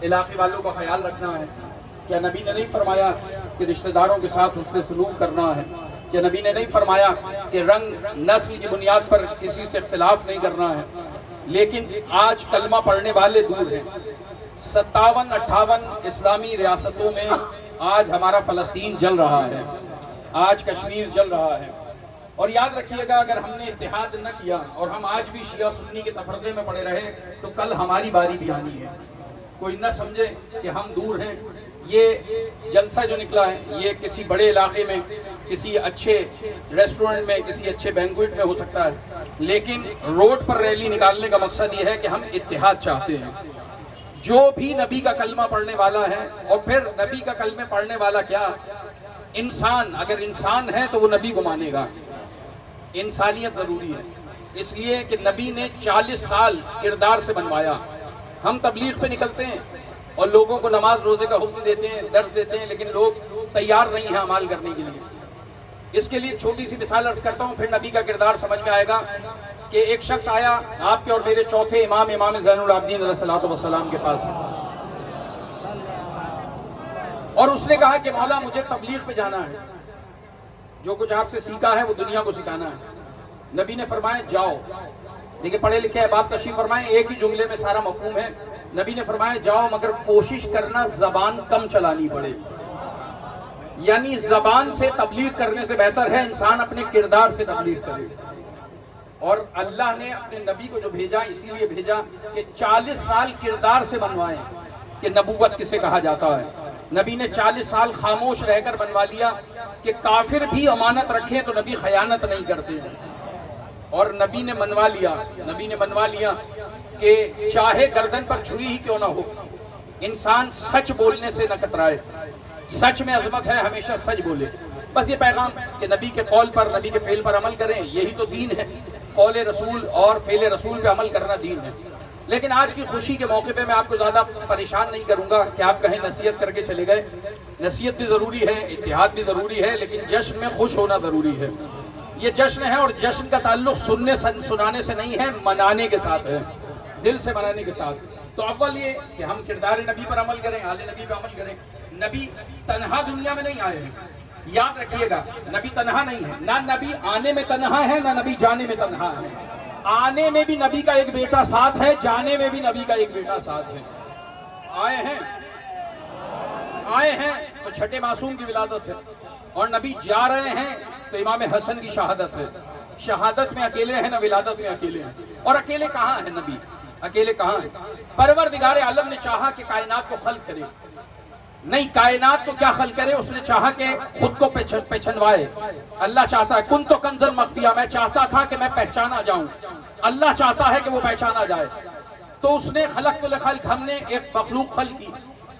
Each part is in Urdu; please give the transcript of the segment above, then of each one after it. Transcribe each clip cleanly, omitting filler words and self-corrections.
علاقے والوں کا خیال رکھنا ہے؟ کیا نبی نے نہیں فرمایا کہ رشتہ داروں کے ساتھ حسن سلوک کرنا ہے؟ کیا نبی نے نہیں فرمایا کہ رنگ نسل کی بنیاد پر کسی سے اختلاف نہیں کرنا ہے؟ لیکن آج کلمہ پڑھنے والے دور ہیں۔ 57-58 اسلامی ریاستوں میں آج ہمارا فلسطین جل رہا ہے، آج کشمیر جل رہا ہے۔ اور یاد رکھیے گا، اگر ہم نے اتحاد نہ کیا اور ہم آج بھی شیعہ سنی کے تفرقے میں پڑے رہے تو کل ہماری باری بھی آنی ہے۔ کوئی نہ سمجھے کہ ہم دور ہیں۔ یہ جلسہ جو نکلا ہے یہ کسی بڑے علاقے میں، کسی اچھے ریسٹورنٹ میں، کسی اچھے بینکویٹ میں ہو سکتا ہے، لیکن روڈ پر ریلی نکالنے کا مقصد یہ ہے کہ ہم اتحاد چاہتے ہیں۔ جو بھی نبی کا کلمہ پڑھنے والا ہے، اور پھر نبی کا کلمہ پڑھنے والا کیا، انسان، اگر انسان ہے تو وہ نبی کو مانے گا۔ انسانیت ضروری ہے، اس لیے کہ نبی نے 40 سال کردار سے بنوایا۔ ہم تبلیغ پہ نکلتے ہیں اور لوگوں کو نماز روزے کا حکم دیتے ہیں، درس دیتے ہیں، لیکن لوگ تیار نہیں ہیں عمل کرنے کے لیے۔ اس کے لیے ایک چھوٹی سی مثال عرض کرتا ہوں، پھر نبی کا کردار سمجھ میں آئے گا۔ کہ ایک شخص آیا آپ کے اور میرے چوتھے امام زین العابدین علیہ الصلوۃ والسلام کے پاس، اور اس نے کہا کہ مولا مجھے تبلیغ پہ جانا ہے، جو کچھ آپ سے سیکھا ہے وہ دنیا کو سکھانا ہے۔ نبی نے فرمایا جاؤ۔ دیکھیں پڑھے لکھے احباب تشریف فرمائیں، ایک ہی جملے میں سارا مفہوم ہے۔ نبی نے فرمایا جاؤ، مگر کوشش کرنا زبان کم چلانی پڑے۔ یعنی زبان سے تبلیغ کرنے سے بہتر ہے انسان اپنے کردار سے تبلیغ کرے۔ اور اللہ نے اپنے نبی کو جو بھیجا اسی لیے بھیجا کہ 40 سال کردار سے بنوائیں کہ نبوت کسے کہا جاتا ہے۔ نبی نے 40 سال خاموش رہ کر بنوا لیا کہ کافر بھی امانت رکھیں تو نبی خیانت نہیں کرتے ہیں۔ اور نبی نے منوا لیا کہ چاہے گردن پر چھری ہی کیوں نہ ہو، انسان سچ بولنے سے نہ کترائے۔ سچ میں عظمت ہے، ہمیشہ سچ بولے۔ بس یہ پیغام کہ نبی کے قول پر، نبی کے فعل پر عمل کریں، یہی تو دین ہے۔ قول رسول اور فعل رسول پہ عمل کرنا دین ہے۔ لیکن آج کی خوشی کے موقع پہ میں آپ کو زیادہ پریشان نہیں کروں گا کہ آپ کہیں نصیحت کر کے چلے گئے۔ نصیحت بھی ضروری ہے، اتحاد بھی ضروری ہے، لیکن جشن میں خوش ہونا ضروری ہے۔ یہ جشن ہے، اور جشن کا تعلق سنانے سے نہیں ہے، منانے کے ساتھ ہے، دل سے منانے کے ساتھ۔ تو اول یہ کہ ہم کردار نبی پر عمل کریں، آل نبی پر عمل کریں۔ نبی تنہا دنیا میں نہیں آئے ہیں، یاد رکھیے گا، نبی تنہا نہیں ہے۔ نہ نبی آنے میں تنہا ہے، نہ نبی جانے میں تنہا ہے۔ آنے میں بھی نبی کا ایک بیٹا ساتھ ہے، جانے میں بھی نبی کا ایک بیٹا ساتھ ہے۔ آئے ہیں تو چھٹے معصوم کی ولادت ہے، اور نبی جا رہے ہیں تو امام حسن کی شہادت ہے۔ شہادت میں اکیلے ہیں، نہ ولادت میں اکیلے ہیں۔ اور اکیلے کہاں ہیں نبی؟ اکیلے کہاں ہیں؟ پروردگار عالم نے چاہا کہ کائنات کو خلق کرے، نہیں کائنات کو کیا خلق کرے، اس نے چاہا کہ خود کو پہچنوائے۔ اللہ چاہتا ہے کن تو کنزل مخفیہ، میں چاہتا تھا کہ میں پہچانا جاؤں، اللہ چاہتا ہے کہ وہ پہچانا جائے۔ تو اس نے خلق الخلق، ہم نے ایک مخلوق خلق کی،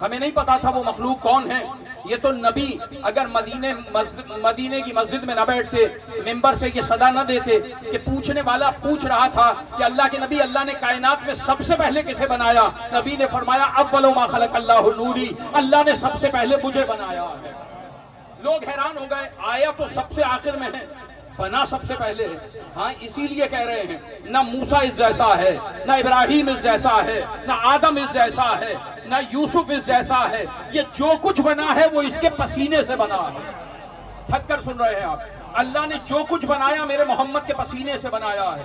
ہمیں نہیں پتا تھا وہ مخلوق کون ہے۔ یہ تو نبی اگر مدینے کی مسجد میں نہ بیٹھتے، ممبر سے یہ صدا نہ دیتے کہ پوچھنے والا پوچھ رہا تھا کہ اللہ کے نبی اللہ نے کائنات میں سب سے پہلے کسے بنایا، نبی نے فرمایا اول ما خلق اللہ نوری، اللہ نے سب سے پہلے مجھے بنایا ہے۔ لوگ حیران ہو گئے، آیا تو سب سے آخر میں ہے، بنا سب سے پہلے ہے۔ ہاں اسی لیے کہہ رہے ہیں نہ موسیٰ اس جیسا ہے، نہ ابراہیم اس جیسا ہے، نہ آدم اس جیسا ہے، نہ یوسف اس جیسا ہے۔ یہ جو کچھ بنا ہے وہ اس کے پسینے سے بنا ہے۔ تھک کر سن رہے ہیں آپ، اللہ نے جو کچھ بنایا میرے محمد کے پسینے سے بنایا ہے۔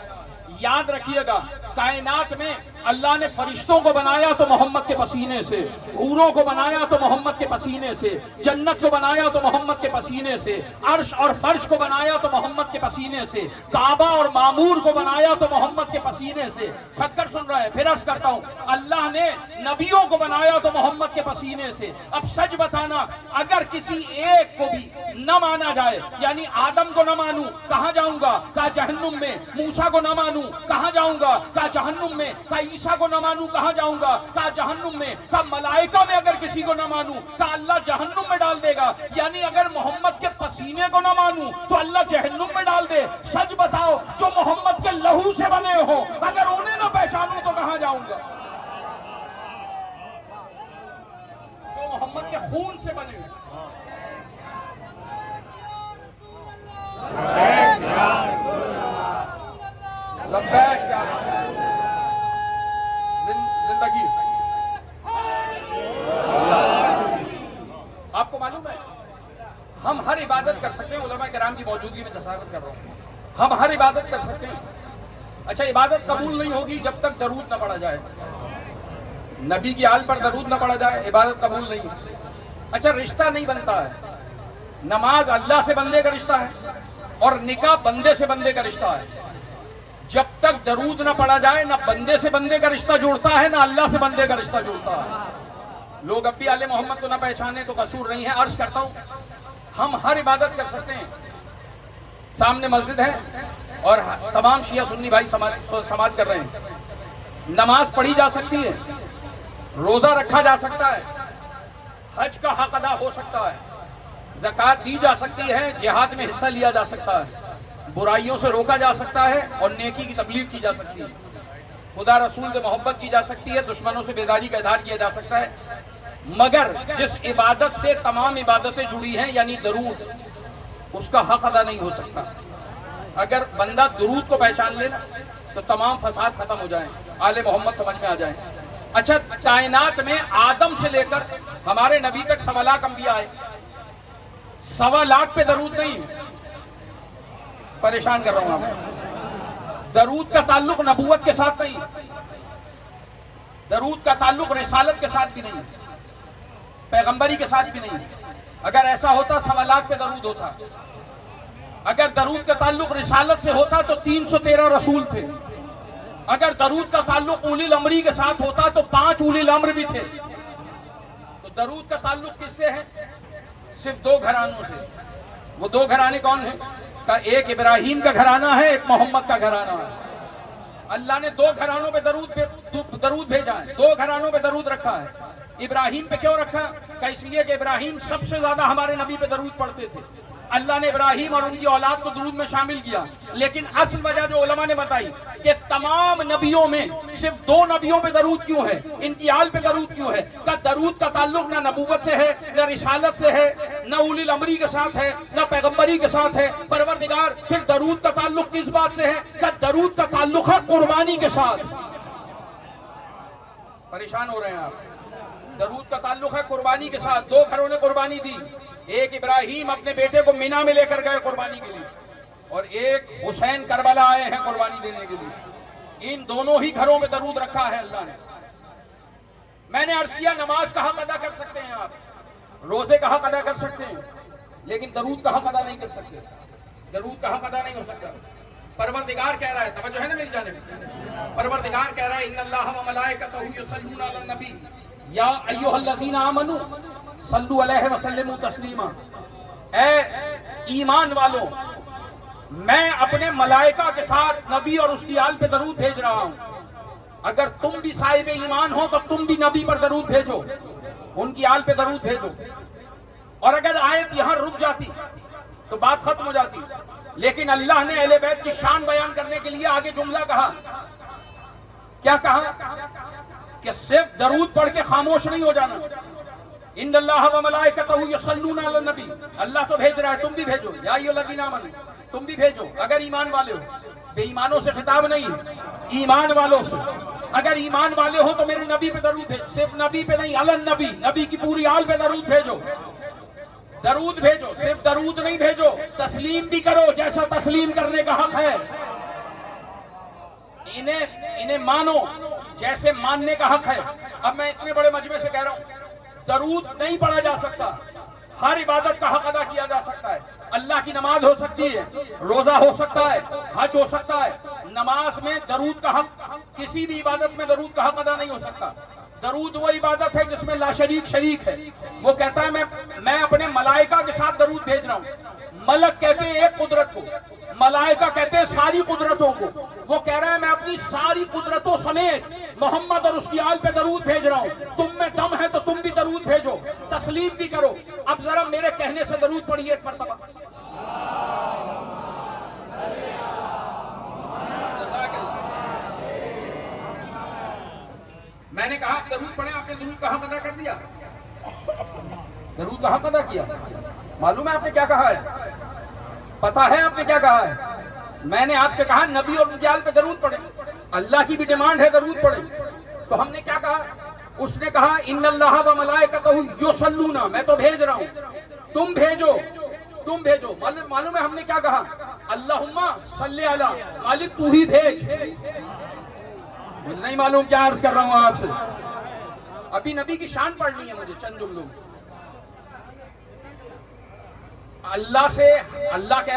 یاد رکھیے گا، کائنات میں اللہ نے فرشتوں کو بنایا تو محمد کے پسینے سے، حوروں کو بنایا تو محمد کے پسینے سے، جنت کو بنایا تو محمد کے پسینے سے، عرش اور فرش کو بنایا تو محمد کے پسینے سے، کعبہ اور معمور کو بنایا تو محمد کے پسینے سے۔ تھک کر سن رہے ہیں، پھر عرض کرتا ہوں، اللہ نے نبیوں کو بنایا تو محمد کے پسینے سے۔ اب سچ بتانا، اگر کسی ایک کو بھی نہ مانا جائے، یعنی آدم کو نہ مانوں کہاں جاؤں گا؟ کہا جہنم میں۔ موسیٰ کو نہ مانوں کہاں جاؤں گا؟ کہا جہنم میں۔ کہا عیسیٰ کو نہ مانوں کہاں جاؤں گا؟ کہا جہنم میں۔ کہا ملائکہ میں اگر کسی کو نہ مانوں، کہا اللہ جہنم میں ڈال دے گا۔ یعنی اگر محمد کے پسینے کو نہ مانوں تو اللہ جہنم میں ڈال دے۔ سچ بتاؤ، جو محمد کے لہو سے بنے ہو، اگر انہیں نہ پہچانوں تو کہاں جاؤں گا؟ جو محمد کے خون سے بنے ہو۔ لبیک یا رسول اللہ، زندگی ہم ہر عبادت کر سکتے ہیں، علماء کرام کی موجودگی میں جسارت کر رہا ہوں، ہم ہر عبادت کر سکتے ہیں. اچھا عبادت قبول نہیں ہوگی جب تک درود نہ پڑھا جائے، نبی کی آل پر درود نہ پڑھا جائے عبادت قبول نہیں. اچھا رشتہ نہیں بنتا ہے، نماز اللہ سے بندے کا رشتہ ہے اور نکاح بندے سے بندے کا رشتہ ہے. جب تک درود نہ پڑھا جائے نہ بندے سے بندے کا رشتہ جوڑتا ہے نہ اللہ سے بندے کا رشتہ جوڑتا ہے. لوگ اب بھی آل محمد کو نہ پہچانے تو قصور نہیں ہے. عرض کرتا ہوں ہم ہر عبادت کر سکتے ہیں. سامنے مسجد ہے اور تمام شیعہ سنی بھائی سماعت کر رہے ہیں. نماز پڑھی جا سکتی ہے، روزہ رکھا جا سکتا ہے، حج کا حق ادا ہو سکتا ہے، زکوٰۃ دی جا سکتی ہے، جہاد میں حصہ لیا جا سکتا ہے، برائیوں سے روکا جا سکتا ہے اور نیکی کی تبلیغ کی جا سکتی ہے، خدا رسول سے محبت کی جا سکتی ہے، دشمنوں سے بیداری کا اظہار کیا جا سکتا ہے. مگر جس عبادت سے تمام عبادتیں جڑی ہیں یعنی درود، اس کا حق ادا نہیں ہو سکتا. اگر بندہ درود کو پہچان لے نا تو تمام فساد ختم ہو جائیں، آل محمد سمجھ میں آ جائیں. اچھا کائنات میں آدم سے لے کر ہمارے نبی تک 1.25 لاکھ انبیاء آئے، 1.25 لاکھ پہ درود نہیں ہے. پریشان کر رہا ہوں آپ. درود کا تعلق نبوت کے ساتھ نہیں، درود کا تعلق رسالت کے ساتھ بھی نہیں، پیغمبری کے ساتھ بھی نہیں. اگر ایسا ہوتا 1.25 لاکھ پہ درود ہوتا. اگر درود کا تعلق رسالت سے ہوتا تو 313 رسول تھے. اگر درود کا تعلق اولی الامری کے ساتھ ہوتا تو 5 اولی الامر بھی تھے. تو درود کا تعلق کس سے ہے؟ صرف 2 گھرانوں سے. وہ 2 گھرانے کون ہیں؟ کہ ایک ابراہیم کا گھرانہ ہے، ایک محمد کا گھرانہ ہے. اللہ نے 2 گھرانوں پہ درود بھیجا ہے، 2 گھرانوں پہ درود رکھا ہے. ابراہیم پہ کیوں رکھا؟ کہ اس لیے کہ ابراہیم سب سے زیادہ ہمارے نبی پہ درود پڑھتے تھے. اللہ نے ابراہیم اور ان کی اولاد کو درود میں شامل کیا. لیکن اصل وجہ جو علماء نے بتائی کہ تمام نبیوں میں صرف 2 نبیوں پہ درود کیوں ہے، ان کی آل پہ درود کیوں ہے؟ کہ درود کا تعلق نہ نبوت سے ہے، نہ رسالت سے ہے، نہ اولی الامری کے ساتھ ہے، نہ پیغمبری کے ساتھ ہے. پروردگار پھر درود کا تعلق کس بات سے ہے؟ کہ درود کا تعلق ہے قربانی کے ساتھ. پریشان ہو رہے ہیں آپ. درود کا تعلق ہے قربانی کے ساتھ. 2 گھروں نے قربانی دی. ایک ابراہیم اپنے بیٹے کو مینا میں لے کر گئے قربانی کے لیے، اور ایک حسین کربلا آئے ہیں قربانی دینے کے لیے. ان دونوں ہی گھروں میں درود رکھا ہے اللہ نے. میں نے عرض کیا نماز کا حق ادا کر سکتے ہیں آپ، روزے کا حق ادا کر سکتے ہیں، لیکن درود کا حق ادا نہیں کر سکتے. درود کا حق ادا نہیں ہو سکتا. پروردگار کہہ رہا ہے، توجہ ہے نا میری جانب، پروردگار کہہ رہا ہے ان اللہ و ملائکتہ یصلون علی النبی یا ایھا الذین آمنوا صلوا علیہ وسلموا تسلیما. اے ایمان والو، میں اپنے ملائکہ کے ساتھ نبی اور اس کی آل پہ درود بھیج رہا ہوں. اگر تم بھی صاحب ایمان ہو تو تم بھی نبی پر درود بھیجو، ان کی آل پہ درود بھیجو. اور اگر آیت یہاں رک جاتی تو بات ختم ہو جاتی. لیکن اللہ نے اہل بیت کی شان بیان کرنے کے لیے آگے جملہ کہا. کیا کہا؟ کہ صرف درود پڑھ کے خاموش نہیں ہو جانا. ان اللہ و ملائکتہ یصلون علی النبی، اللہ تو بھیج رہا ہے، تم بھی بھیجو. یا ایھا الذین آمنوا، تم بھی بھیجو. اگر ایمان والے ہو، بے ایمانوں سے خطاب نہیں ہے، ایمان والوں سے. اگر ایمان والے ہو تو میرے نبی پہ درود بھیجو. صرف نبی پہ نہیں، علی النبی، نبی کی پوری آل پہ درود بھیجو. درود بھیجو، صرف درود نہیں بھیجو، تسلیم بھی کرو جیسا تسلیم کرنے کا حق ہے. انہیں مانو جیسے ماننے کا حق ہے. اب میں اتنے بڑے مجمع سے کہہ رہا ہوں درود نہیں پڑھا جا سکتا، ہر عبادت کا حق ادا کیا جا سکتا ہے. اللہ کی نماز ہو سکتی ہے، روزہ ہو سکتا ہے، حج ہو سکتا ہے. نماز میں درود کا حق، کسی بھی عبادت میں درود کا حق ادا نہیں ہو سکتا. درود وہ عبادت ہے جس میں لا شریک ہے. وہ کہتا ہے میں اپنے ملائکہ کے ساتھ درود بھیج رہا ہوں. ملک کہتے ہیں ایک قدرت کو، ملائکہ کہتے ہیں ساری قدرتوں کو. وہ کہہ رہا ہے میں اپنی ساری قدرتوں سمیت محمد اور اس کی آل پہ درود بھیج رہا ہوں. تم میں دم ہے تو تم بھی درود بھیجو، تسلیم بھی کرو. اب ذرا میرے کہنے سے درود پڑھیے ایک مرتبہ. میں نے کہا درود پڑھیں، آپ نے درود کا حق ادا کر دیا، درود کا حق ادا کیا. معلوم ہے آپ نے کیا کہا ہے؟ پتا ہے آپ نے کیا کہا ہے؟ میں نے آپ سے کہا نبی اور ان کی آل پہ درود پڑھیں. اللہ کی بھی ڈیمانڈ ہے درود پڑھیں. تو ہم نے کیا کہا؟ اس نے کہا ان اللہ و ملائکتہ یصلون، میں تو بھیج رہا ہوں، تم بھیجو. تم بھیجو. معلوم ہے ہم نے کیا کہا؟ اللہم صلی علی, مالک تو ہی بھیج. مجھے نہیں معلوم کیا عرض کر رہا ہوں آپ سے, ابھی نبی کی شان پڑھنی ہے مجھے چند جملوں. اللہ سے اللہ کہہ